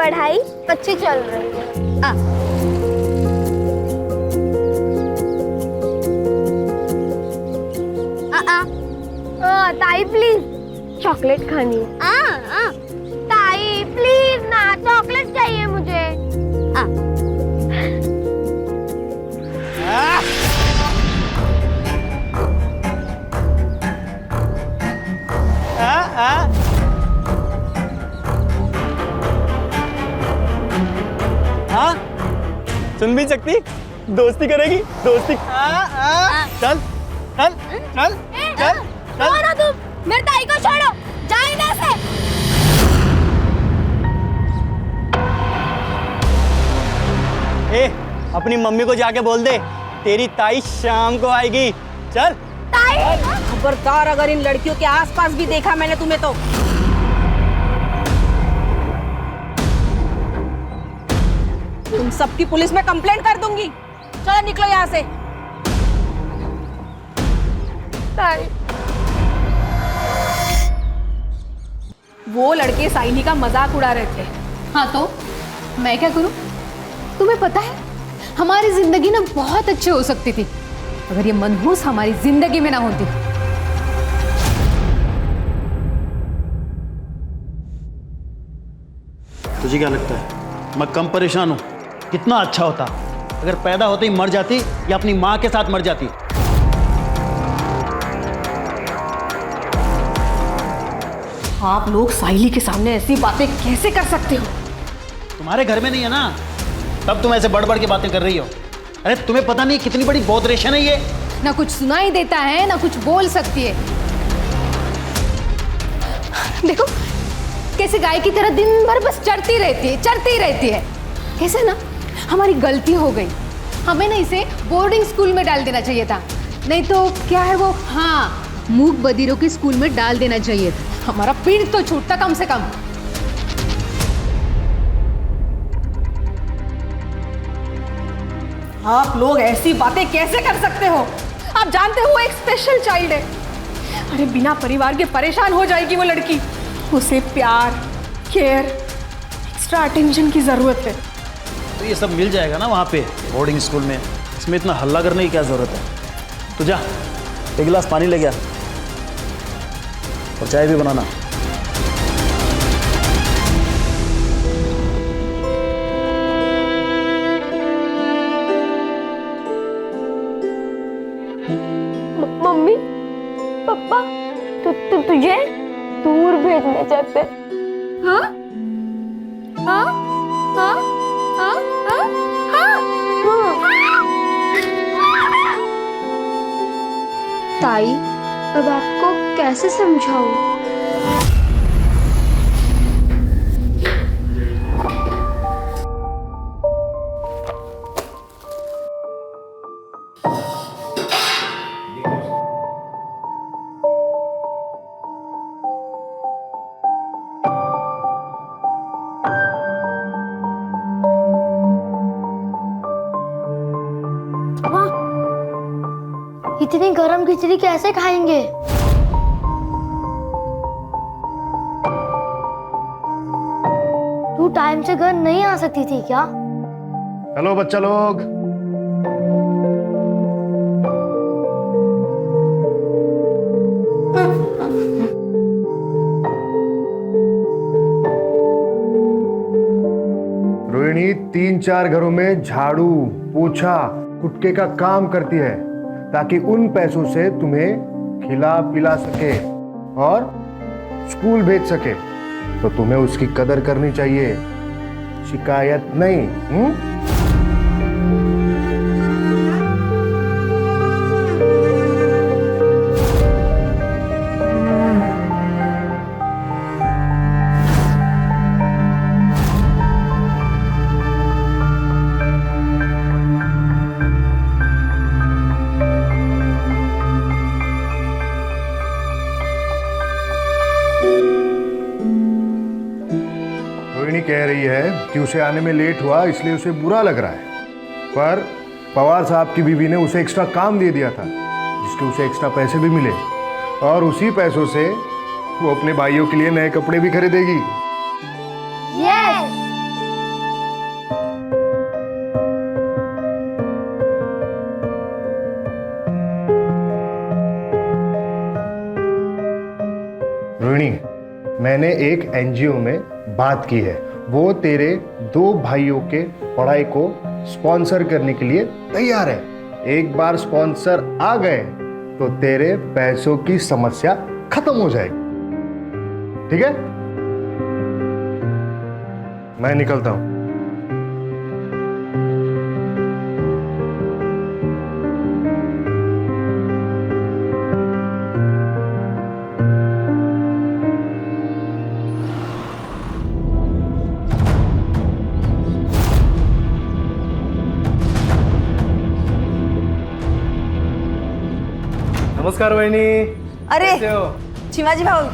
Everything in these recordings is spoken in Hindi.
पढ़ाई अच्छी चल रही है। ताई प्लीज चॉकलेट खानी है। ताई प्लीज ना, चॉकलेट चाहिए मुझे। सुन भी सकती, दोस्ती करेगी, दोस्ती। चल चल चल चल चल तुम मेरे ताई को छोड़ो, जाओ इधर से। ए, अपनी मम्मी को जाके बोल दे तेरी ताई शाम को आएगी। चल। ताई खबरदार, अगर इन लड़कियों के आसपास भी देखा मैंने तुम्हें तो तुम सबकी पुलिस में कंप्लेंट कर दूंगी। चलो निकलो यहाँ से। ताई वो लड़के साइनी का मजाक उड़ा रहे थे। हाँ तो मैं क्या करूं? तुम्हें पता है हमारी जिंदगी ना बहुत अच्छी हो सकती थी अगर ये मनहूस हमारी जिंदगी में ना होती। तुझे क्या लगता है मैं कम परेशान हूं? कितना अच्छा होता अगर पैदा होते ही मर जाती या अपनी मां के साथ मर जाती। आप लोग साइली के सामने ऐसी बातें कैसे कर सकते हो? तुम्हारे घर में नहीं है ना, तब तुम ऐसे बढ़ बढ़ के बातें कर रही हो। अरे तुम्हें पता नहीं कितनी बड़ी बौद्रेशन है ये। ना कुछ सुनाई देता है ना कुछ बोल सकती है। देखो कैसे गाय की तरह दिन भर बस चरती रहती है। कैसे ना हमारी गलती हो गई, हमें ना इसे बोर्डिंग स्कूल में डाल देना चाहिए था। नहीं तो क्या है वो, हाँ, मूक बधिरों के स्कूल में डाल देना चाहिए था। हमारा पीठ तो छूटता कम से कम। आप लोग ऐसी बातें कैसे कर सकते हो? आप जानते हो वो एक स्पेशल चाइल्ड है। अरे बिना परिवार के परेशान हो जाएगी वो लड़की। उसे प्यार, केयर, एक्स्ट्रा अटेंशन की जरूरत है। तो ये सब मिल जाएगा ना वहाँ पे बोर्डिंग स्कूल में। इसमें इतना हल्ला करने की क्या जरूरत है? तो जा एक गिलास पानी ले गया और चाय भी बनाना। मम्मी पापा तुझे दूर भेजना चाहते। हाँ हाँ हाँ हाँ हाँ ताई अब आपको कैसे समझाऊं? इतनी गरम खिचड़ी कैसे खाएंगे? तू टाइम से घर नहीं आ सकती थी क्या? हेलो बच्चा लोग, रोहिणी 3-4 घरों में झाड़ू, पोछा, कुटके का काम करती है ताकि उन पैसों से तुम्हें खिला पिला सके और स्कूल भेज सके। तो तुम्हें उसकी कदर करनी चाहिए, शिकायत नहीं। कह रही है कि उसे आने में लेट हुआ इसलिए उसे बुरा लग रहा है, पर पवार साहब की बीवी ने उसे एक्स्ट्रा काम दे दिया था जिसके उसे एक्स्ट्रा पैसे भी मिले और उसी पैसों से वो अपने भाइयों के लिए नए कपड़े भी खरीदेगी। यस मैंने एक एनजीओ में बात की है, वो तेरे 2 भाइयों के पढ़ाई को स्पॉन्सर करने के लिए तैयार है। एक बार स्पॉन्सर आ गए तो तेरे पैसों की समस्या खत्म हो जाएगी। ठीक है, मैं निकलता हूं। नमस्कार वहिनी. अरे कसे हो? चिमाजी भाऊ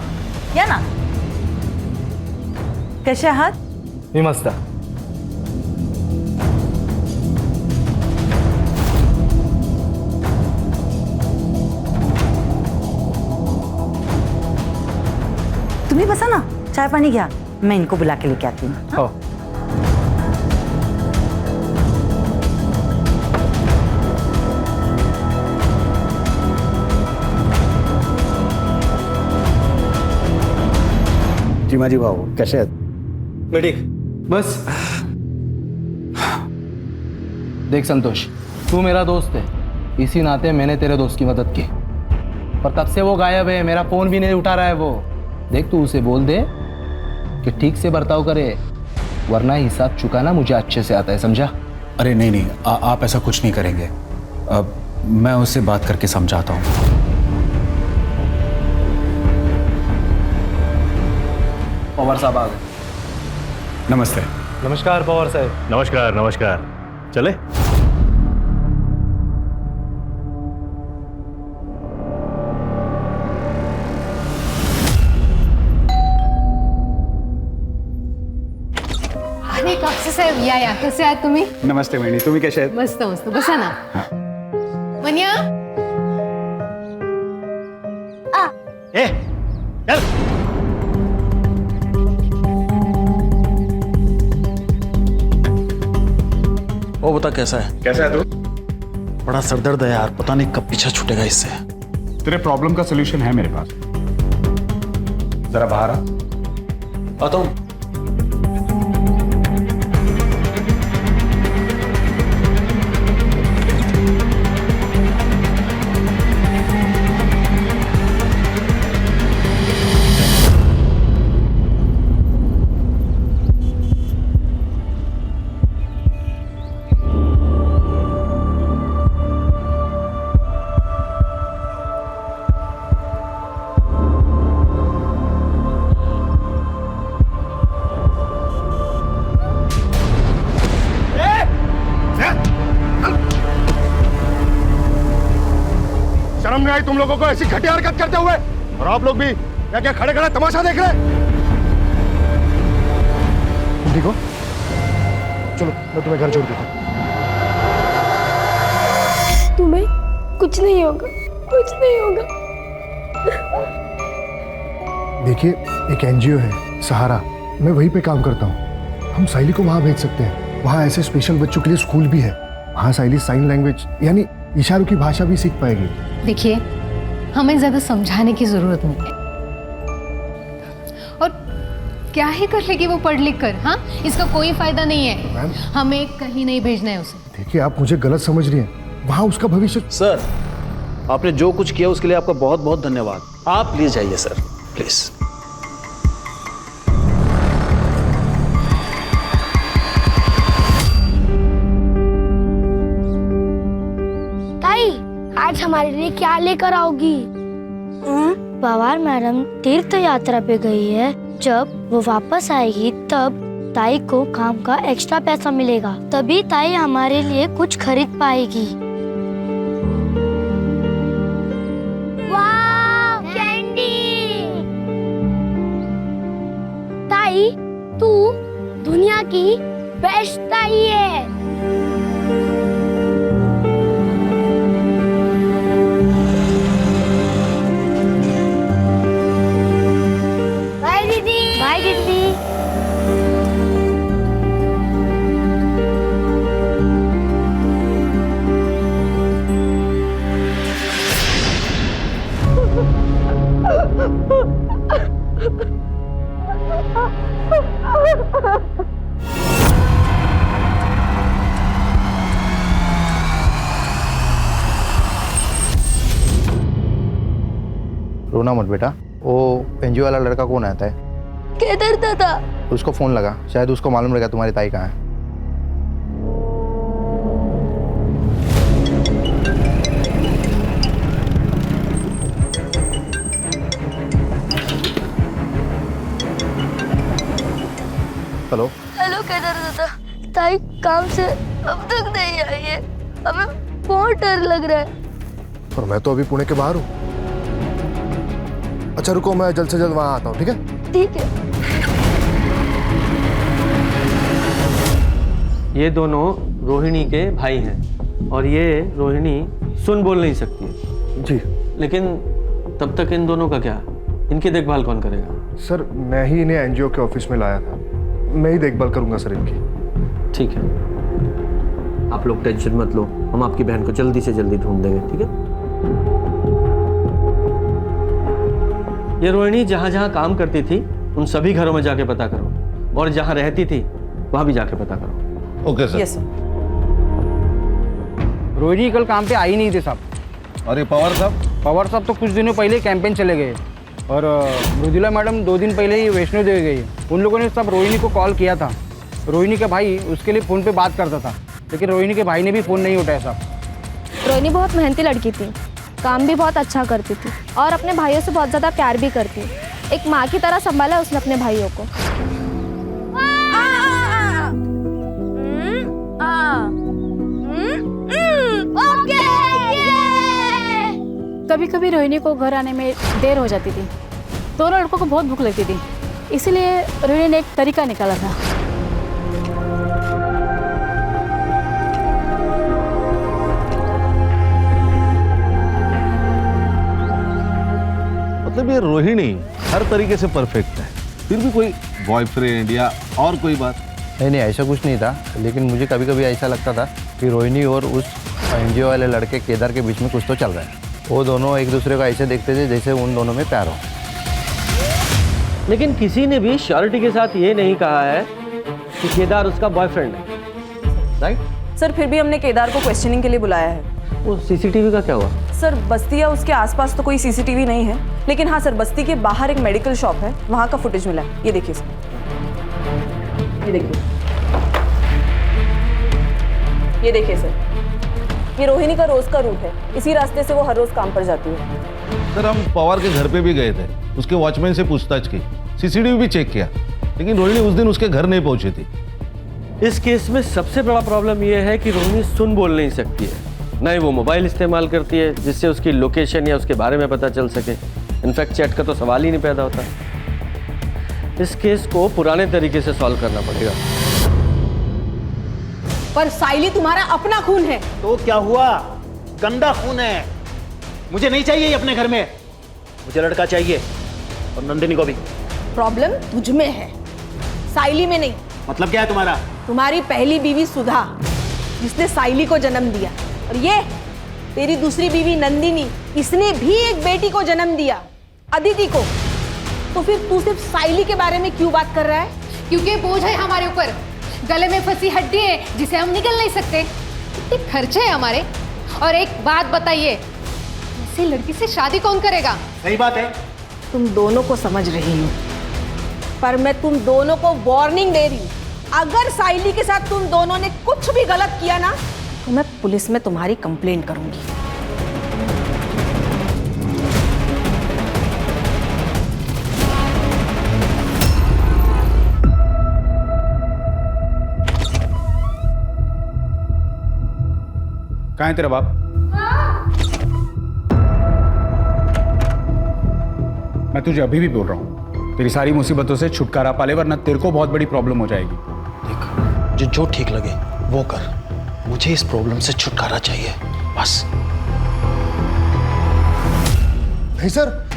या ना. कसे आहात? मी मस्त. तुम्ही बसा ना, चाय पानी घ्या, मैं इनको बुला के लेके आती हूँ. हो. चिमाजी भाऊ कसे आहेत? मी ठीक. बस. देख संतोष, तू मेरा दोस्त है, इसी नाते मैंने तेरे दोस्त की मदद की, पर तब से वो गायब है, मेरा फोन भी नहीं उठा रहा है वो. देख तू उसे बोल दे कि ठीक से बर्ताव करे, वरना हिसाब चुकाना मुझे अच्छे से आता है, समझा? अरे नहीं नहीं, आप ऐसा कुछ नहीं करेंगे. अब मैं उससे बात करके समझाता हूँ. पवार साहब आ गए. नमस्ते. नमस्कार पवार साहब. नमस्कार नमस्कार. चले. अरे कापसे साहेब या कसे आहात तुम्ही? नमस्ते वहिनी, तुम्ही कसे आहेत? मस्त मस्त, बसा ना. मन्या ए चल. वो बता कैसा है? कैसा है तू? बड़ा सरदर्द है यार, पता नहीं कब पीछा छूटेगा इससे. तेरे प्रॉब्लम का सलूशन है मेरे पास. जरा बाहर आ. आता हूँ. शर्म नहीं आई तुम लोगों को ऐसी घटिया हरकत करते हुए? और आप लोग भी क्या क्या खड़े खड़े तमाशा देख रहे? तुम ठीक हो? चलो मैं तुम्हें घर छोड़ देता हूँ. तुम्हें कुछ नहीं होगा, कुछ नहीं होगा. देखिए, एक एनजीओ है सहारा, मैं वहीं पे काम करता हूँ. हम साइली को वहाँ भेज सकते हैं. वहाँ ऐसे स्पेशल बच्चों के लिए स्कूल भी है. वहाँ साइली साइन लैंग्वेज यानी इशारों की भाषा भी सीख पाएगी. देखिए, हमें ज्यादा समझाने की जरूरत नहीं है. और क्या ही कर लेगी वो पढ़ लिख कर? हाँ, इसका कोई फायदा नहीं है. मैम, हमें कहीं नहीं भेजना है उसे. देखिए आप मुझे गलत समझ रही हैं. वहाँ उसका भविष्य. सर, आपने जो कुछ किया उसके लिए आपका बहुत बहुत धन्यवाद. आप प्लीज जाइए सर, प्लीज. ताई, आज हमारे लिए क्या लेकर आओगी? पवार मैडम तीर्थ यात्रा पे गई है. जब वो वापस आएगी तब ताई को काम का एक्स्ट्रा पैसा मिलेगा, तभी ताई हमारे लिए कुछ खरीद पाएगी. वाह, कैंडी! ताई, तू दुनिया की बेस्ट ताई है. बाय दीदी. बाय दीदी. रोना मत बेटा। वो एनजीओ वाला लड़का कौन आता है? केदार दादा। उसको फ़ोन लगा, शायद उसको मालूम रहेगा तुम्हारी ताई कहाँ है। हेलो हेलो केदार दादा, ताई काम से अब तक नहीं आई है, हमें बहुत डर लग रहा है। और मैं तो अभी पुणे के बाहर हूँ। अच्छा रुको, मैं जल्द से जल्द वहाँ आता हूँ, ठीक है? ठीक है। ये दोनों रोहिणी के भाई हैं और ये रोहिणी सुन बोल नहीं सकती है। जी। लेकिन तब तक इन दोनों का क्या, इनकी देखभाल कौन करेगा? सर मैं ही इन्हें एनजीओ के ऑफिस में लाया था, मैं ही देखभाल करूंगा सर इनकी। ठीक है, आप लोग टेंशन मत लो, हम आपकी बहन को जल्दी से जल्दी ढूंढ देंगे, ठीक है? ये रोहिणी जहाँ जहाँ काम करती थी उन सभी घरों में जाके पता करो, और जहाँ रहती थी वहाँ भी जाके पता करो। Okay sir. Yes sir. Rohini कल काम पे आई नहीं थे साहब। और ये पवार साहब? पवार साहब तो कुछ दिनों पहले कैंपेन चले गए, और मृदुला मैडम 2 दिन पहले ही वैष्णो देवी गई। उन लोगों ने सब रोहिणी को कॉल किया था। रोहिणी का भाई उसके लिए फ़ोन पे बात करता था, लेकिन रोहिणी के भाई ने भी फ़ोन नहीं उठाया साहब। रोहिणी बहुत मेहनती लड़की थी, काम भी बहुत अच्छा करती थी और अपने भाइयों से बहुत ज़्यादा प्यार भी करती। एक माँ की तरह संभाला उसने अपने भाइयों को। कभी कभी रोहिणी को घर आने में देर हो जाती थी। दोनों लड़कों को बहुत भूख लगती थी, इसीलिए रोहिणी ने एक तरीका निकाला था। मतलब ये रोहिणी हर तरीके से परफेक्ट है, फिर भी कोई बॉयफ्रेंड या और कोई बात? नहीं ऐसा कुछ नहीं था, लेकिन मुझे कभी कभी ऐसा लगता था कि रोहिणी और उस एनजीओ वाले लड़के केदार के बीच में कुछ तो चल रहा है। वो दोनों एक दूसरे को ऐसे देखते थे जैसे उन दोनों में प्यार हो। लेकिन किसी ने भी श्योरिटी के साथ ये नहीं कहा है कि केदार उसका बॉयफ्रेंड है, राइट? सर फिर भी हमने केदार को क्वेश्चनिंग के लिए बुलाया है। वो सीसीटीवी का क्या हुआ? सर बस्ती या उसके आसपास तो कोई सीसीटीवी नहीं है, लेकिन हाँ सर बस्ती के बाहर एक मेडिकल शॉप है, वहाँ का फुटेज मिला है। ये देखिए सर, ये देखिए, ये देखिए सर, ये रोहिणी का रोज का रूट है। इसी रास्ते से वो हर रोज काम पर जाती है। सर हम पवार के घर पे भी गए थे, उसके वॉचमैन से पूछताछ की, सीसीटीवी भी चेक किया, लेकिन रोहिणी उस दिन उसके घर नहीं पहुंची थी। इस केस में सबसे बड़ा प्रॉब्लम यह है कि रोहिणी सुन बोल नहीं सकती है, ना ही वो मोबाइल इस्तेमाल करती है जिससे उसकी लोकेशन या उसके बारे में पता चल सके। इनफैक्ट चैट का तो सवाल ही नहीं पैदा होता। इस केस को पुराने तरीके से सॉल्व करना पड़ेगा। पर साइली तुम्हारा अपना खून है। तो क्या हुआ? गंदा खून है, मुझे नहीं चाहिए ये अपने घर में। मुझे लड़का चाहिए, और नंदिनी को भी। प्रॉब्लम तुझ में है, साइली में नहीं। मतलब क्या है तुम्हारा? तुम्हारी पहली बीवी सुधा, जिसने साइली को जन्म दिया, और ये तेरी दूसरी बीवी नंदिनी, इसने भी एक बेटी को जन्म दिया, अदिति को। तो फिर तू सिर्फ साइली के बारे में क्यों बात कर रहा है? क्योंकि बोझ है हमारे ऊपर, गले में फंसी हड्डी है जिसे हम निकल नहीं सकते। इतने खर्चे हैं हमारे। और एक बात बताइए, ऐसी लड़की से शादी कौन करेगा? सही बात है। तुम दोनों को समझ रही हूँ, पर मैं तुम दोनों को वार्निंग दे रही हूँ। अगर साइली के साथ तुम दोनों ने कुछ भी गलत किया ना, तो मैं पुलिस में तुम्हारी कंप्लेंट करूंगी। कहाँ है तेरा बाप? मैं तुझे अभी भी बोल रहा हूँ, तेरी सारी मुसीबतों से छुटकारा पा ले, वरना तेरे को बहुत बड़ी प्रॉब्लम हो जाएगी। देख, मुझे जो ठीक लगे वो कर, मुझे इस प्रॉब्लम से छुटकारा चाहिए, बस। नहीं सर,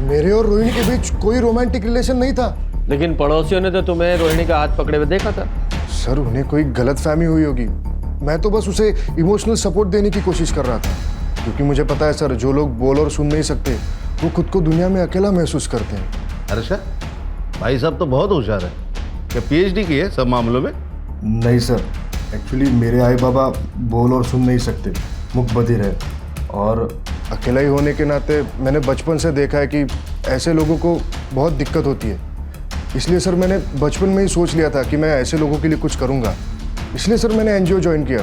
मेरे और रोहिणी के बीच कोई रोमांटिक रिलेशन नहीं था। लेकिन पड़ोसियों ने तो तुम्हें रोहिणी का हाथ पकड़े हुए देखा था। सर उन्हें कोई गलतफहमी हुई होगी, मैं तो बस उसे इमोशनल सपोर्ट देने की कोशिश कर रहा था, क्योंकि मुझे पता है सर, जो लोग बोल और सुन नहीं सकते वो खुद को दुनिया में अकेला महसूस करते हैं। अच्छा, भाई साहब तो बहुत होशियार है। क्या पीएचडी की है सब मामलों में? नहीं सर, एक्चुअली मेरे आई बाबा बोल और सुन नहीं सकते, मूक बधिर है, और अकेला ही होने के नाते मैंने बचपन से देखा है कि ऐसे लोगों को बहुत दिक्कत होती है। इसलिए सर मैंने बचपन में ही सोच लिया था कि मैं ऐसे लोगों के लिए कुछ करूँगा। इसलिए सर मैंने एनजीओ ज्वाइन किया।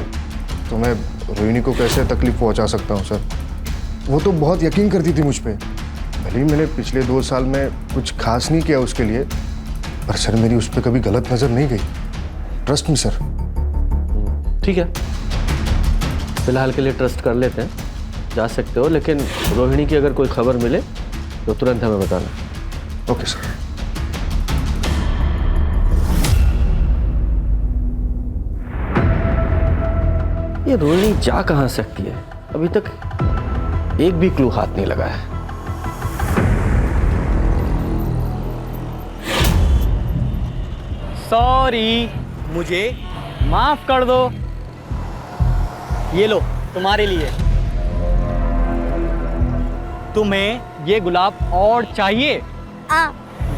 तो मैं रोहिणी को कैसे तकलीफ पहुँचा सकता हूँ सर? वो तो बहुत यकीन करती थी मुझ पर। भले ही मैंने पिछले 2 साल में कुछ खास नहीं किया उसके लिए, पर सर मेरी उस पर कभी गलत नज़र नहीं गई। Trust me sir. ठीक है, फिलहाल के लिए ट्रस्ट कर लेते हैं, जा सकते हो, लेकिन रोहिणी की अगर कोई खबर मिले तो तुरंत हमें बताना। Okay sir. ये रोहिणी जा कहाँ सकती है? अभी तक एक भी क्लू हाथ नहीं लगा है। सॉरी, मुझे माफ कर दो। ये लो तुम्हारे लिए। तुम्हें ये गुलाब और चाहिए?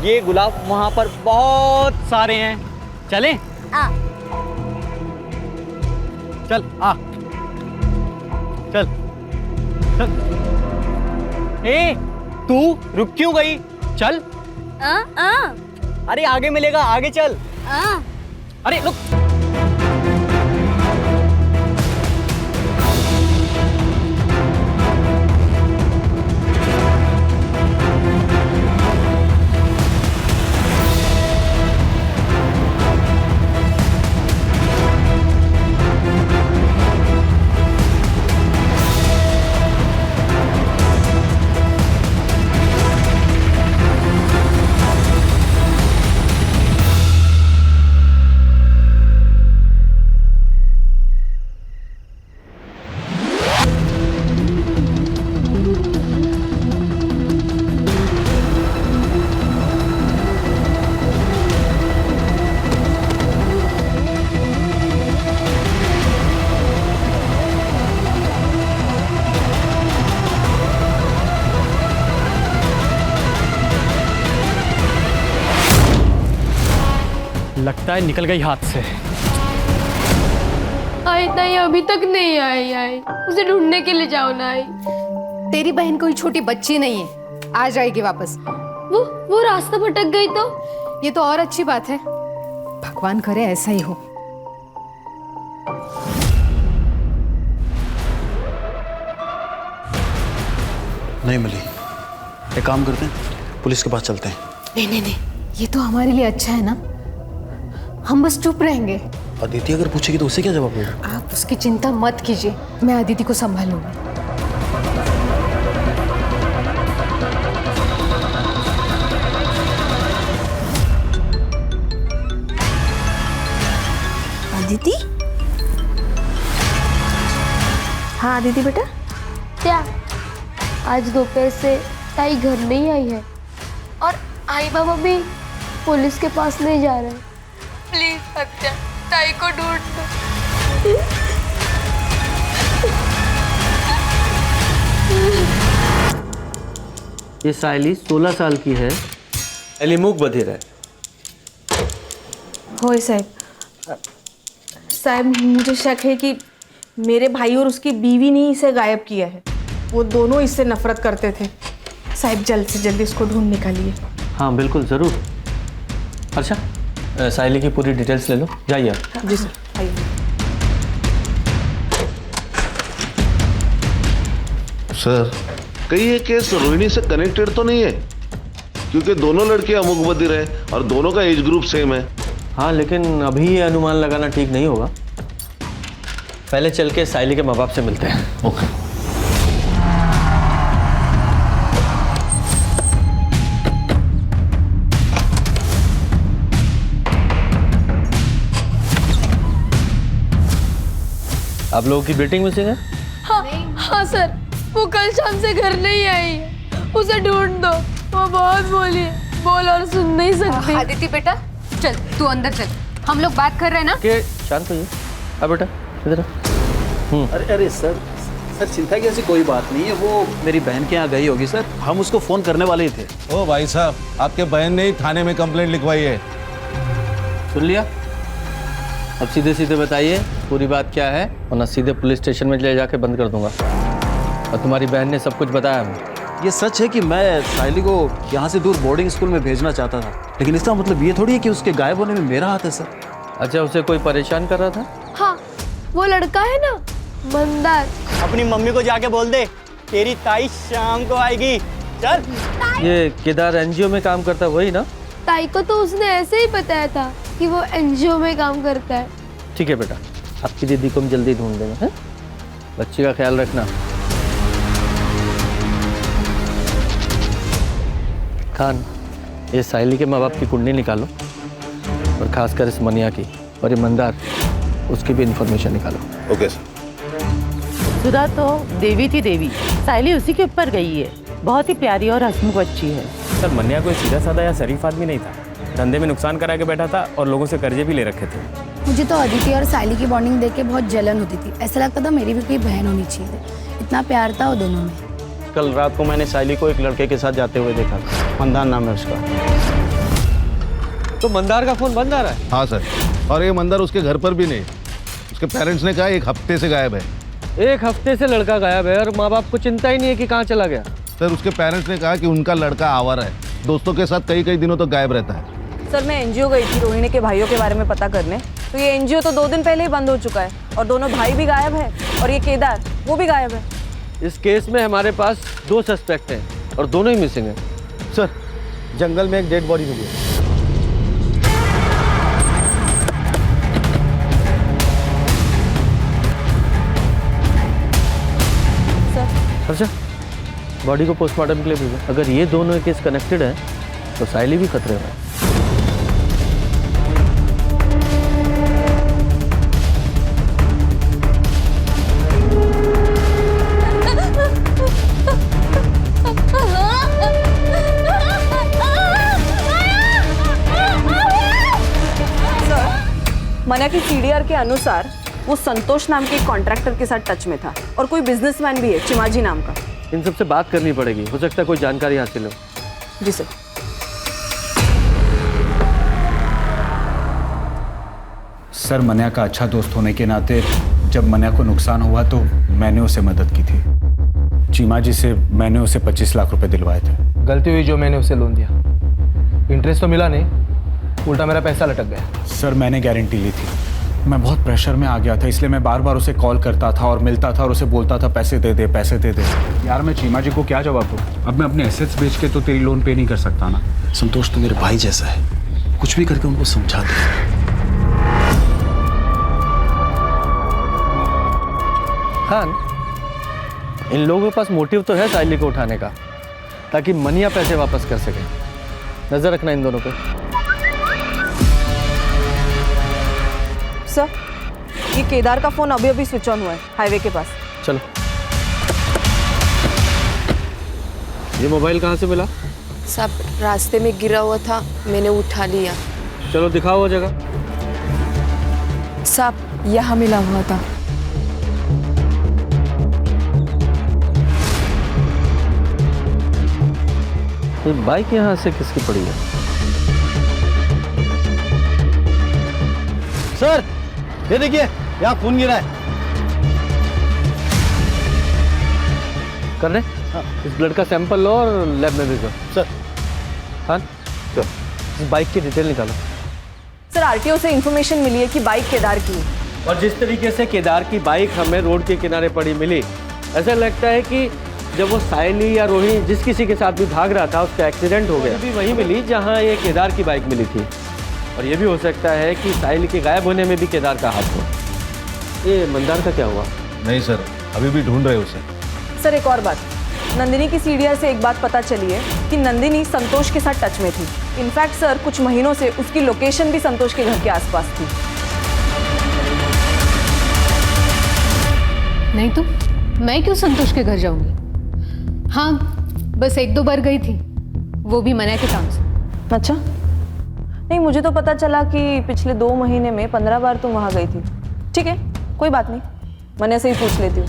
ये गुलाब वहां पर बहुत सारे हैं। चलें? चल आ, चल चल। ए, तू रुक क्यों गई? चल। अरे आगे मिलेगा, आगे चल। अरे रुक। लगता है निकल गई हाथ से। आई ताई अभी तक नहीं आई। उसे ढूंढने के लिए जाओ ना। आई, तेरी बहन कोई छोटी बच्ची नहीं है, आ जाएगी वापस। वो रास्ता भटक गई तो? ये तो और अच्छी बात है, भगवान करे ऐसा ही हो। नहीं मिली, एक काम करते हैं, पुलिस के पास चलते हैं। नहीं, ये तो हमारे लिए अच्छा है ना, हम बस चुप रहेंगे। अदिति अगर पूछेगी तो उसे क्या जवाब देगा? आप उसकी चिंता मत कीजिए, मैं अदिति को संभालूंगी। अदिति? हाँ अदिति बेटा। क्या आज दोपहर से ताई घर नहीं आई है और आई बाबा भी पुलिस के पास नहीं जा रहे? प्लीज सत्या, ताई को ढूंढ दो। ये सायली 16 साल की है, अली मूक बधिर है। होय साहब, मुझे शक है कि मेरे भाई और उसकी बीवी ने इसे गायब किया है। वो दोनों इससे नफरत करते थे। साहब जल्द से जल्द इसको ढूंढ निकालिए। हाँ बिल्कुल ज़रूर। अच्छा, सायली की पूरी डिटेल्स ले लो, जाइए आप। जी सर, आइए। सर, कहीं ये केस रोहिणी से कनेक्टेड तो नहीं है? क्योंकि दोनों लड़के अमुक बधिर है और दोनों का एज ग्रुप सेम है। हाँ, लेकिन अभी ये अनुमान लगाना ठीक नहीं होगा। पहले चल के सायली के माँ बाप से मिलते हैं। ओके। आप लोगों की मीटिंग मिसिंग है? हाँ सर, वो कल शाम से घर नहीं आई है। उसे ढूंढ दो, वो बहुत बोली, बोल और सुन नहीं सकती। अदिति बेटा चल, तू अंदर चल, हम लोग बात कर रहे हैं ना। के शांत होइए। अब बेटा इधर आ। अरे सर चिंता की ऐसी कोई बात नहीं है, वो मेरी बहन के यहाँ गई होगी सर, हम उसको फोन करने वाले ही थे। ओ भाई साहब, आपके बहन ने ही थाने में कंप्लेंट लिखवाई है। सुन लिया? अब सीधे सीधे बताइए पूरी बात क्या है, वरना सीधे पुलिस स्टेशन में ले जाके बंद कर दूंगा। और तुम्हारी बहन ने सब कुछ बताया हमें। ये सच है कि मैं साइली को यहाँ से दूर बोर्डिंग स्कूल में भेजना चाहता था, लेकिन इसका मतलब ये थोड़ी है कि उसके गायब होने में मेरा हाथ है सर। अच्छा, उसे कोई परेशान कर रहा था? हाँ, वो लड़का है ना मंदार। अपनी मम्मी को जाके बोल दे तेरी ताई शाम को आएगी। चल। ये केदार एनजीओ में काम करता है वही ना? ताई को तो उसने ऐसे ही बताया था कि वो एनजीओ में काम करता है। ठीक है बेटा, आपकी दीदी को हम जल्दी ढूंढ देंगे। हैं? बच्ची का ख्याल रखना। खान, ये साइली के माँ बाप की कुंडली निकालो और खासकर इस मनिया की, और ये मंदार, उसकी भी इंफॉर्मेशन निकालो। Okay sir. सुधा तो देवी थी देवी, साइली उसी के ऊपर गई है। बहुत ही प्यारी और हंसमुख बच्ची है। सर मनिया कोई सीधा साधा या शरीफ आदमी नहीं था, धंधे में नुकसान करा के बैठा था और लोगों से कर्जे भी ले रखे थे। मुझे तो अदिति और साइली की बॉन्डिंग देख के बहुत जलन होती थी। ऐसा लगता था मेरी भी कोई बहन होनी चाहिए। इतना प्यार था वो दोनों में। कल रात को मैंने साइली को एक लड़के के साथ जाते हुए देखा, मंदार नाम है उसका। तो मंदार का फोन बंद आ रहा है? हाँ सर, और ये मंदार उसके घर पर भी नहीं। उसके पेरेंट्स ने कहा 1 हफ्ते से गायब है। 1 हफ्ते से लड़का गायब है और माँ बाप को चिंता ही नहीं है कि कहाँ चला गया। सर उसके पेरेंट्स ने कहा कि उनका लड़का आवारा है, दोस्तों के साथ कई दिनों तो गायब रहता है। सर मैं एनजीओ गई थी रोहिणी के भाइयों के बारे में पता करने, तो ये एनजीओ तो 2 दिन पहले ही बंद हो चुका है और दोनों भाई भी गायब है और ये केदार वो भी गायब है। इस केस में हमारे पास 2 सस्पेक्ट हैं और दोनों ही मिसिंग हैं। सर जंगल में एक डेड बॉडी मिली है। अच्छा, बॉडी को पोस्टमार्टम के लिए भेजा। अगर ये दोनों केस कनेक्टेड हैं तो साइली भी खतरे में है। मनिया की सीडीआर के अनुसार वो संतोष नाम के एक कॉन्ट्रैक्टर के साथ टच में था और कोई बिजनेसमैन भी है चिमाजी नाम का। इन सबसे बात करनी पड़ेगी, हो सकता है कोई जानकारी हासिल हो। जी सर। सर मनिया का अच्छा दोस्त होने के नाते जब मनिया को नुकसान हुआ तो मैंने उसे मदद की थी। चीमा जी से मैंने उसे 25 लाख रुपए दिलवाए थे। गलती हुई जो मैंने उसे लोन दिया, इंटरेस्ट तो मिला नहीं, उल्टा मेरा पैसा लटक गया। सर मैंने गारंटी ली थी, मैं बहुत प्रेशर में आ गया था, इसलिए मैं बार बार उसे कॉल करता था और मिलता था और उसे बोलता था पैसे दे दे पैसे दे दे। यार मैं चीमा जी को क्या जवाब दूँ? अब मैं अपने एसेट्स बेच के तो तेरी लोन पे नहीं कर सकता ना। संतोष तो मेरे भाई जैसा है, कुछ भी करके उनको समझा दे। खान, इन लोगों के पास मोटिव तो है साइली को उठाने का, ताकि मनिया पैसे वापस कर सके। नजर रखना इन दोनों पे। सर ये केदार का फोन अभी स्विच ऑन हुआ है हाईवे के पास। चलो। ये मोबाइल कहाँ से मिला? सब रास्ते में गिरा हुआ था, मैंने उठा लिया। चलो दिखाओ वो जगह। सब यहाँ मिला हुआ था। ये बाइक यहाँ से किसकी पड़ी है? सर ये देखिए, यहाँ खून गिरा है। कर रहे? हाँ। इस ब्लड का सैंपल लो और लैब में भेजो। सर। हाँ, इस बाइक की डिटेल निकालो। सर आरटीओ से इंफॉर्मेशन मिली है कि बाइक केदार की है, और जिस तरीके से केदार की बाइक हमें रोड के किनारे पड़ी मिली, ऐसा लगता है कि जब वो साइली या रोहिणी जिस किसी के साथ भी भाग रहा था उसका एक्सीडेंट हो गया, भी वहीं मिली जहाँ ये केदार की बाइक मिली थी। और ये भी हो सकता है कि साइली के गायब होने में भी केदार का हाथ हो। ये मंदार का क्या हुआ? नहीं सर, अभी भी ढूंढ रहे उसे। सर एक और बात, नंदिनी की सीडीआर से एक बात पता चली है कि नंदिनी संतोष के साथ टच में थी। इनफैक्ट सर कुछ महीनों से उसकी लोकेशन भी संतोष के घर के आसपास थी। नहीं तो मैं क्यों संतोष के घर जाऊंगी? हाँ, बस 1-2 बार गई थी, वो भी मनिया के काम से। अच्छा, नहीं मुझे तो पता चला कि पिछले 2 महीने में 15 बार तुम वहाँ गई थी। ठीक है, कोई बात नहीं, मनिया से ही पूछ लेती हूँ,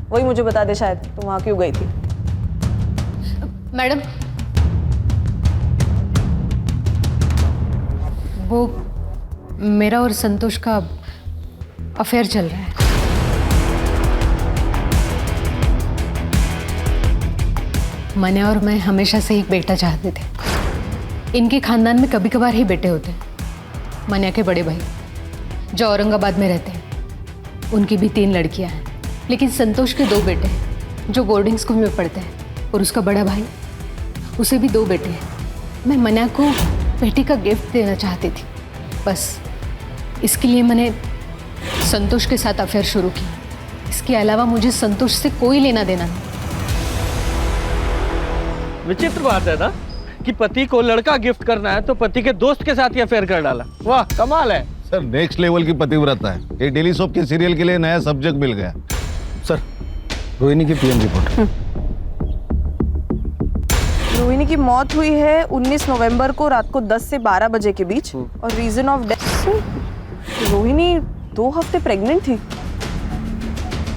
वही मुझे बता दे शायद तुम वहाँ क्यों गई थी। मैडम, वो मेरा और संतोष का अफेयर चल रहा है। मने और मैं हमेशा से एक बेटा चाहते थे। इनके खानदान में कभी कभार ही बेटे होते हैं। मन्या के बड़े भाई जो औरंगाबाद में रहते हैं, उनकी भी 3 लड़कियां हैं, लेकिन संतोष के 2 बेटे हैं जो बोर्डिंग स्कूल में पढ़ते हैं, और उसका बड़ा भाई, उसे भी 2 बेटे हैं। मैं मन्या को बेटी का गिफ्ट देना चाहती थी, बस इसके लिए मैंने संतोष के साथ अफेयर शुरू किया। इसके अलावा मुझे संतोष से कोई लेना देना नहीं। विचित्र बात है ना कि पति को लड़का गिफ्ट करना है तो पति के दोस्त के साथ ही अफेयर कर डाला। वाह, कमाल है सर। नेक्स्ट लेवल की पतिव्रता है ये। डेली सोप के सीरियल के लिए नया सब्जेक्ट मिल गया। सर, रोहिणी की पीएम रिपोर्ट। रोहिणी की मौत हुई है 19 नवंबर को रात को 10 से 12 बजे के बीच, और रीजन ऑफ डेथ, रोहिणी 2 हफ्ते प्रेग्नेंट थी।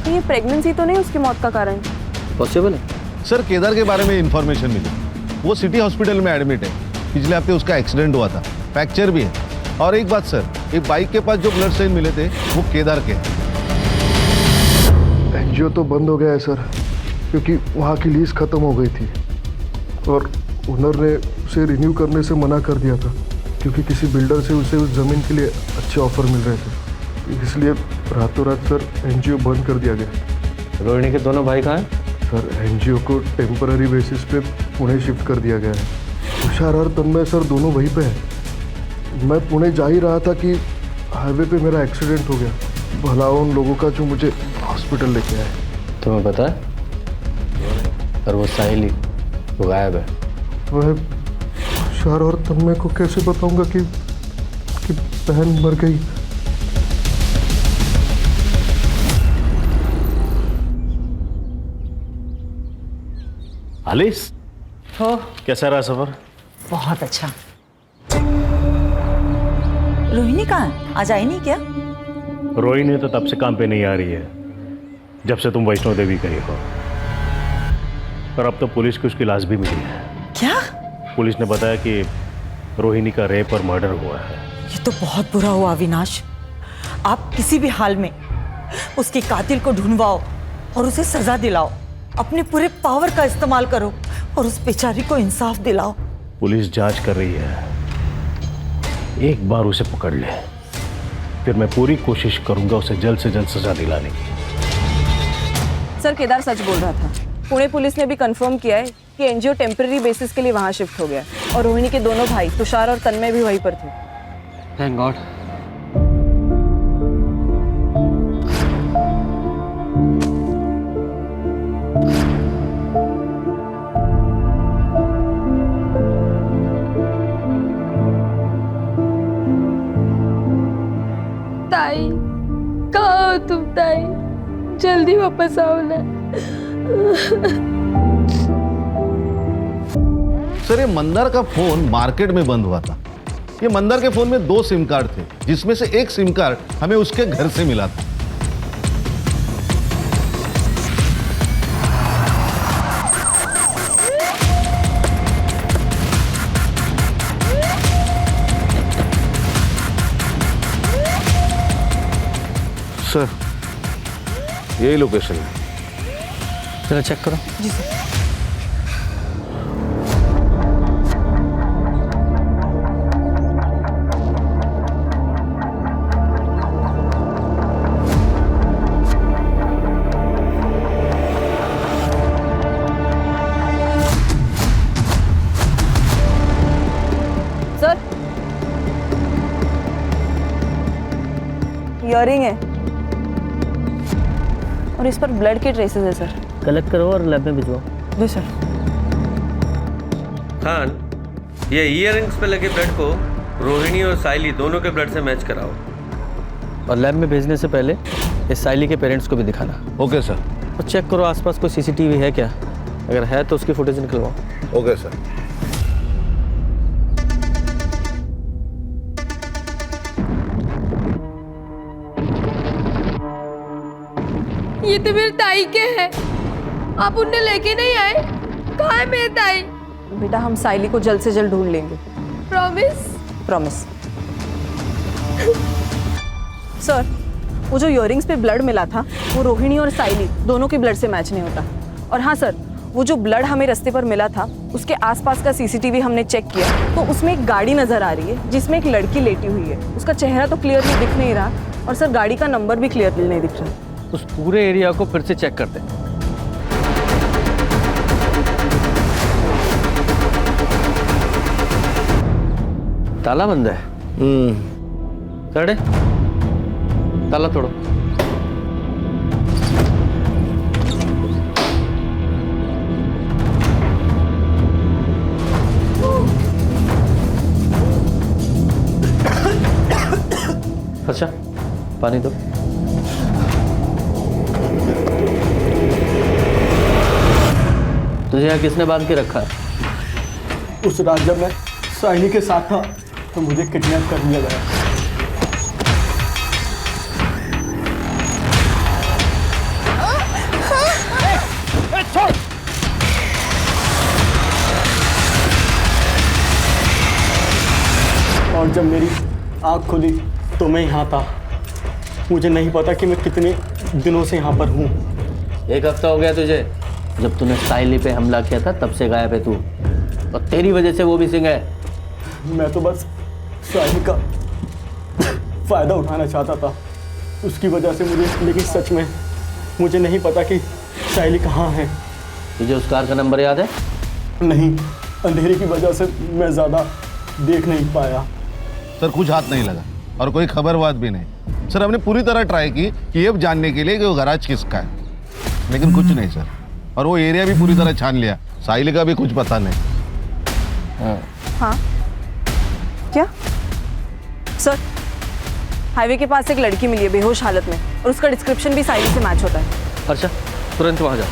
ये प्रेगनेंसी तो नहीं उसकी मौत का कारण? पॉसिबल है सर। केदार के बारे में इंफॉर्मेशन मिली, वो सिटी हॉस्पिटल में एडमिट है। पिछले हफ्ते उसका एक्सीडेंट हुआ था, फ्रैक्चर भी है। और एक बात सर, एक बाइक के पास जो ब्लड स्टेन मिले थे वो केदार के। एनजीओ तो बंद हो गया है सर, क्योंकि वहाँ की लीज खत्म हो गई थी और ओनर ने उसे रिन्यू करने से मना कर दिया था, क्योंकि किसी बिल्डर से उसे उस ज़मीन के लिए अच्छे ऑफर मिल रहे थे। इसलिए रातों रात सर एनजीओ बंद कर दिया गया। रोहिणी के दोनों भाई कहाँ हैं? सर एनजीओ को टेम्पररी बेसिस पे पुणे शिफ्ट कर दिया गया है। तुषार और तन्मय सर दोनों वहीं पे हैं। मैं पुणे जा ही रहा था कि हाईवे पे मेरा एक्सीडेंट हो गया। भला उन लोगों का जो मुझे हॉस्पिटल लेके आए। तुम्हें पता है? और वो साहिली, वो गायब है। मैं तुषार और तन्मय को कैसे बताऊंगा कि बहन मर गई? आलिस, कैसा रहा सफर? बहुत अच्छा। रोहिणी कहाँ है? आज आई नहीं क्या? रोहिणी तो तब से काम पे नहीं आ रही है जब से तुम वैष्णो देवी गई हो। पर अब तो पुलिस को उसकी लाश भी मिली है। क्या? पुलिस ने बताया कि रोहिणी का रेप और मर्डर हुआ है। ये तो बहुत बुरा हुआ अविनाश। आप किसी भी हाल में उसके कातिल को ढूंढवाओ और उसे सजा दिलाओ। अपने पूरे पावर का इस्तेमाल करो और उस बेचारी को इंसाफ दिलाओ। पुलिस जांच कर रही है, एक बार उसे पकड़ ले, फिर मैं पूरी कोशिश करूंगा उसे जल्द से जल्द सजा दिलाने की। सर केदार सच बोल रहा था। पुणे पुलिस ने भी कंफर्म किया है कि एनजीओ टेम्पररी बेसिस के लिए वहां शिफ्ट हो गया, और रोहिणी के दोनों भाई तुषार और तन्मय भी वहीं पर थे। Thank God. ताई, कहाँ हो तुम ताई? जल्दी वापस आओ ना। सर ये मंदार का फोन मार्केट में बंद हुआ था। ये मंदार के फोन में 2 सिम कार्ड थे, जिसमें से एक सिम कार्ड हमें उसके घर से मिला था। सर यही लोकेशन है। चलो चेक करो। जी सर। सर ईयरिंग है और इस पर ब्लड के ट्रेसेस है सर। कलेक्ट करो और लैब में भिजवाओ। जी सर। खान, ये ईयरिंग्स पे लगे ब्लड को रोहिणी और साइली दोनों के ब्लड से मैच कराओ, और लैब में भेजने से पहले इस साइली के पेरेंट्स को भी दिखाना। Okay sir. और चेक करो आसपास कोई सीसीटीवी है क्या, अगर है तो उसकी फुटेज निकलवाओ। Okay sir. ये तो मेरे ताई के हैं। आप उन्हें लेके नहीं आए? कहाँ है मेरे ताई? बेटा हम साइली को जल्द से जल्द ढूंढ लेंगे। प्रॉमिस? प्रॉमिस। सर वो जो इयरिंग्स पे ब्लड मिला था वो रोहिणी और साइली दोनों के ब्लड से मैच नहीं होता। और हाँ सर, वो जो ब्लड हमें रास्ते पर मिला था उसके आसपास का सीसीटीवी हमने चेक किया तो उसमें एक गाड़ी नजर आ रही है जिसमें एक लड़की लेटी हुई है। उसका चेहरा तो क्लियरली दिख नहीं रहा और सर गाड़ी का नंबर भी क्लियरली नहीं दिख रहा। उस पूरे एरिया को फिर से चेक करते हैं। ताला बंद है। चढ़े, ताला तोड़ो। अच्छा, पानी दो। तुझे यहाँ किसने बांध के रखा है? उस रात जब मैं साहिनी के साथ था तो मुझे किडनैप कर लिया गया। और जब मेरी आँख खुली तो मैं यहाँ था। मुझे नहीं पता कि मैं कितने दिनों से यहाँ पर हूँ। 1 हफ्ता हो गया तुझे। जब तूने साइली पे हमला किया था तब से गायब है तू, और तेरी वजह से वो भी सिंह है। मैं तो बस साहिल का फ़ायदा उठाना चाहता था, उसकी वजह से मुझे, लेकिन सच में मुझे नहीं पता कि साहिल कहाँ है। तुझे उस कार का नंबर याद है? नहीं, अंधेरे की वजह से मैं ज़्यादा देख नहीं पाया। सर कुछ हाथ नहीं लगा और कोई खबरबात भी नहीं। सर हमने पूरी तरह ट्राई की कि ये जानने के लिए कि वो गैराज किसका है, लेकिन कुछ नहीं सर। और वो एरिया भी पूरी तरह छान लिया, साहिल का भी कुछ पता नहीं। हाँ क्या सर? हाईवे के पास एक लड़की मिली है बेहोश हालत में और उसका डिस्क्रिप्शन भी साहिल से मैच होता है। अच्छा, तुरंत वहां जा।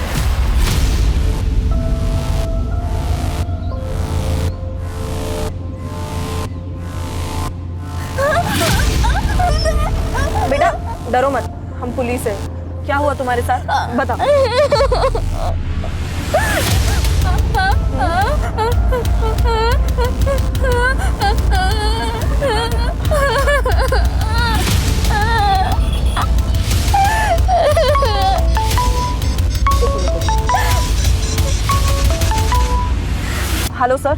बेटा डरो मत, हम पुलिस है। क्या हुआ तुम्हारे साथ बताओ। हेलो सर,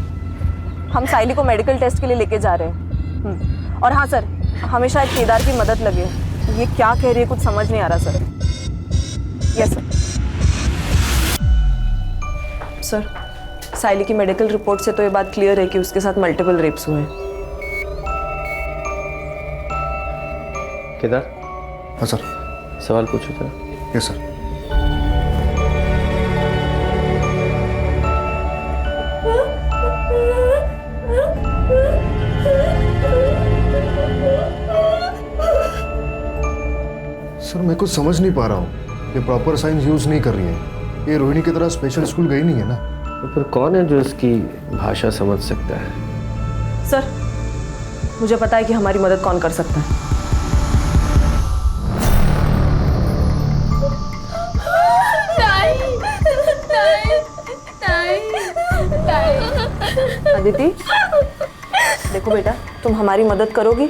हम साइली को मेडिकल टेस्ट के लिए लेके जा रहे हैं। और हाँ सर, हमें शायद केदार की मदद लगे। ये क्या कह रही है कुछ समझ नहीं आ रहा सर। Yes sir. सर साइली की मेडिकल रिपोर्ट से तो ये बात क्लियर है कि उसके साथ मल्टीपल रेप्स हुए हैं। केदार। हाँ सर। सवाल पूछो जरा। Yes sir. सर मैं कुछ समझ नहीं पा रहा हूँ, ये प्रॉपर साइंस यूज नहीं कर रही है। ये रोहिणी की तरह स्पेशल स्कूल गई नहीं है ना। तो फिर कौन है जो इसकी भाषा समझ सकता है? सर मुझे पता है कि हमारी मदद कौन कर सकता है। अदिति देखो बेटा, तुम हमारी मदद करोगी?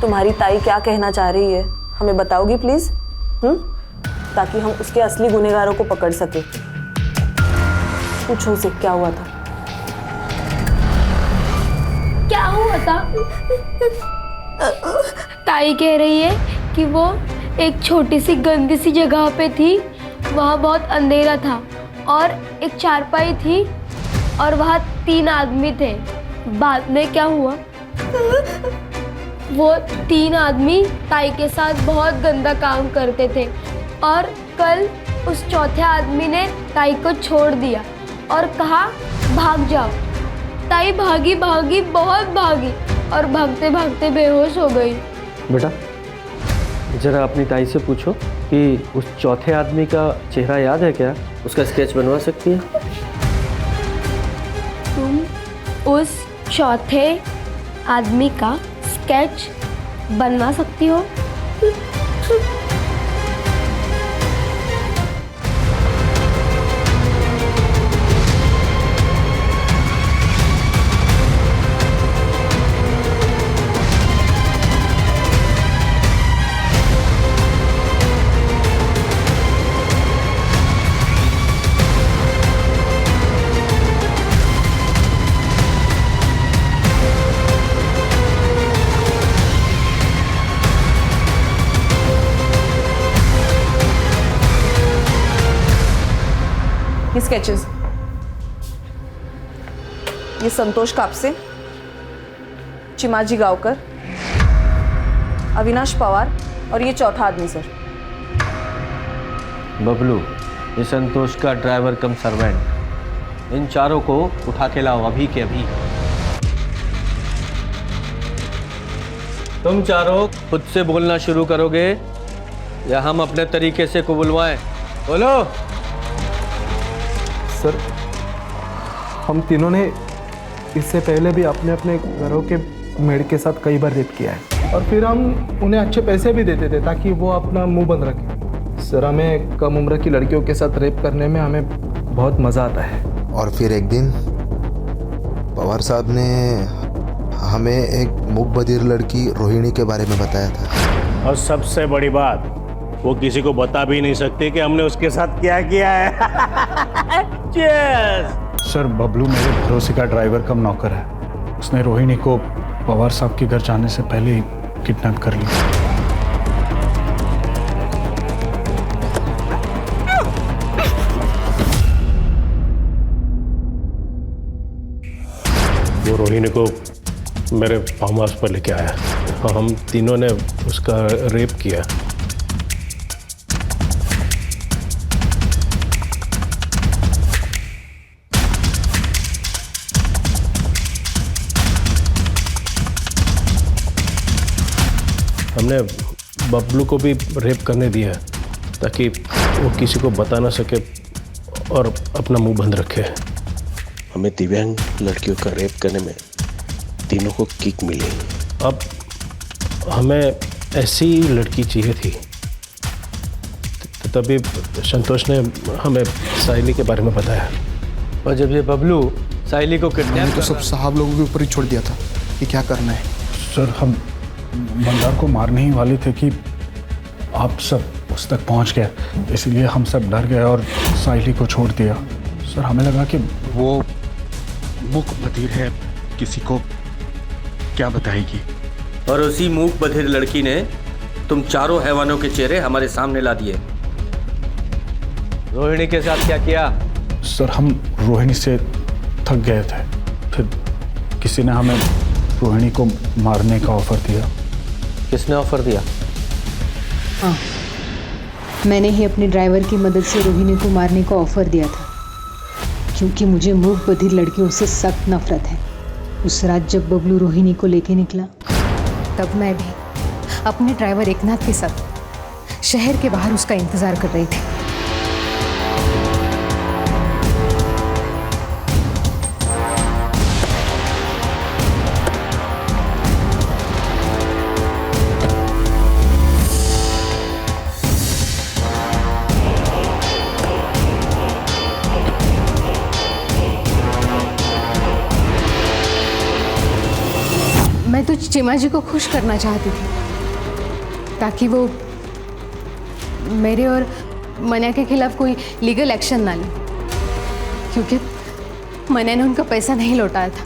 तुम्हारी ताई क्या कहना चाह रही है हमें बताओगी प्लीज? ताकि हम उसके असली गुनहगारों को पकड़ सके। पूछो उसे क्या हुआ था। क्या हुआ था? ताई कह रही है कि वो एक छोटी सी गंदी सी जगह पे थी, वहाँ बहुत अंधेरा था और एक चारपाई थी और वहाँ 3 आदमी थे। बाद में क्या हुआ, वो 3 आदमी ताई के साथ बहुत गंदा काम करते थे और कल उस चौथे आदमी ने ताई को छोड़ दिया और कहा भाग जाओ। ताई भागी भागी बहुत भागी और भागते भागते बेहोश हो गई। बेटा जरा अपनी ताई से पूछो कि उस चौथे आदमी का चेहरा याद है क्या? उसका स्केच बनवा सकती है? तुम उस चौथे आदमी का स्केच बनवा सकती हो? ये स्केचेस, ये संतोष कापसे, चिमाजी गांवकर, अविनाश पवार और ये चौथा आदमी सर। बबलू, ये संतोष का ड्राइवर कम सर्वेंट, इन चारों को उठा के लाओ अभी के अभी। तुम चारों खुद से बोलना शुरू करोगे या हम अपने तरीके से को बुलवाएं? बोलो। सर, हम तीनों ने इससे पहले भी अपने अपने घरों के मेड के साथ कई बार रेप किया है और फिर हम उन्हें अच्छे पैसे भी देते थे ताकि वो अपना मुंह बंद रखें। सर, हमें कम उम्र की लड़कियों के साथ रेप करने में हमें बहुत मज़ा आता है। और फिर एक दिन पवार साहब ने हमें एक मूक बधिर लड़की रोहिणी के बारे में बताया था। और सबसे बड़ी बात, वो किसी को बता भी नहीं सकती कि हमने उसके साथ क्या किया है। सर, बबलू मेरे भरोसे का ड्राइवर कम नौकर है। उसने रोहिणी को पवार साहब के घर जाने से पहले ही किडनैप कर लिया। वो रोहिणी को मेरे फार्म हाउस पर लेके आया। हम तीनों ने उसका रेप किया। हमने बबलू को भी रेप करने दिया ताकि वो किसी को बता ना सके और अपना मुंह बंद रखे। हमें दिव्यांग लड़कियों का रेप करने में तीनों को किक मिली। अब हमें ऐसी लड़की चाहिए थी, तभी संतोष ने हमें साइली के बारे में बताया। और जब ये बबलू साइली को किडनैप तो सब साहब लोगों के ऊपर ही छोड़ दिया था कि क्या करना है। सर, हम बंदार को मारने ही वाले थे कि आप सब उस तक पहुंच गए, इसलिए हम सब डर गए और साइली को छोड़ दिया। सर, हमें लगा कि वो मूक बधिर है, किसी को क्या बताएगी। और उसी मूक बधिर लड़की ने तुम चारों हैवानों के चेहरे हमारे सामने ला दिए। रोहिणी के साथ क्या किया? सर, हम रोहिणी से थक गए थे, फिर किसी ने हमें रोहिणी को मारने का ऑफर दिया। किसने ऑफर दिया? हाँ, मैंने ही अपने ड्राइवर की मदद से रोहिणी को मारने का ऑफर दिया था, क्योंकि मुझे मूक बधिर लड़कियों से सख्त नफरत है। उस रात जब बबलू रोहिणी को लेके निकला, तब मैं भी अपने ड्राइवर एकनाथ के साथ शहर के बाहर उसका इंतजार कर रही थी। मैं तो चिमा जी को खुश करना चाहती थी ताकि वो मेरे और मन्या के खिलाफ कोई लीगल एक्शन ना ले, क्योंकि मन्या ने उनका पैसा नहीं लौटाया था,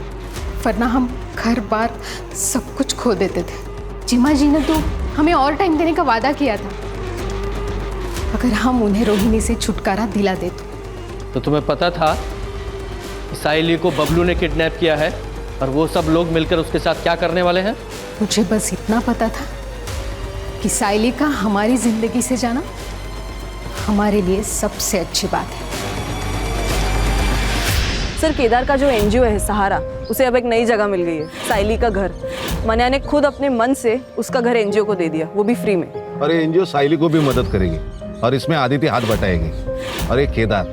वरना हम घर बार सब कुछ खो देते थे। चिमा जी ने तो हमें और टाइम देने का वादा किया था अगर हम उन्हें रोहिणी से छुटकारा दिला दे तो तुम्हें पता था साइली को बबलू ने किडनैप किया है और वो सब लोग मिलकर उसके साथ क्या करने वाले हैं? मुझे बस इतना पता था कि साइली का हमारी जिंदगी से जाना हमारे लिए सबसे अच्छी बात है। सर, केदार का जो एनजीओ है सहारा, उसे अब एक नई जगह मिल गई है, साइली का घर। मन्या ने खुद अपने मन से उसका घर एनजीओ को दे दिया, वो भी फ्री में। और ये एनजीओ साइली को भी मदद करेगी और इसमें आदित्य हाथ बटाएगी। और ये केदार,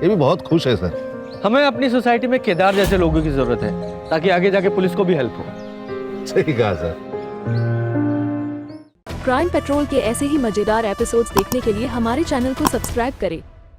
ये भी बहुत खुश है सर। हमें अपनी सोसाइटी में केदार जैसे लोगों की जरूरत है ताकि आगे जाके पुलिस को भी हेल्प हो। सही कहा सर। क्राइम पेट्रोल के ऐसे ही मजेदार एपिसोड्स देखने के लिए हमारे चैनल को सब्सक्राइब करें